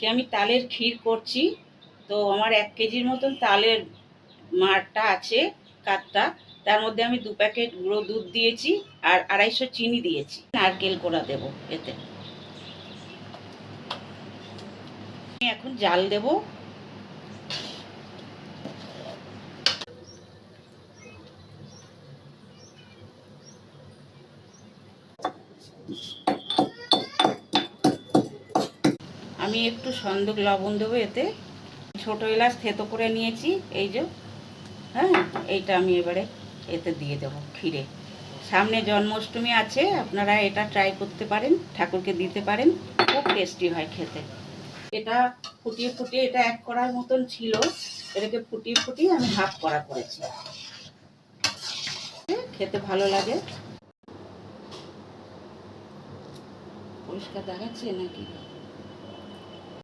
আজকে আমি তালের ক্ষীর করছি। তো আমার 1 কেজির মতন তালের মারটা আছে, কাঠটা। তার মধ্যে আমি 2 প্যাকেট গুঁড়ো দুধ দিয়েছি আর 250 চিনি দিয়েছি। নারকেল কোড়া দেব এতে। আমি এখন জাল দেব। আমি একটু সন্দক লবণ দেবো এতে। ছোট এলাচ থেতো করে নিয়েছি, এই যে। হ্যাঁ, এইটা আমি এবারে এতে দিয়ে দেবো ক্ষীরে। সামনে জন্মাষ্টমী আছে, আপনারা এটা ট্রাই করতে পারেন, ঠাকুরকে দিতে পারেন, খুব টেস্টি হয় খেতে। এটা ফুটিয়ে ফুটিয়ে এটা 1 কড়ার মতন ছিল, এটাকে ফুটিয়ে ফুটিয়ে আমি হাফ কড়া করেছি। খেতে ভালো লাগে। পরিষ্কার দেখাচ্ছে নাকি?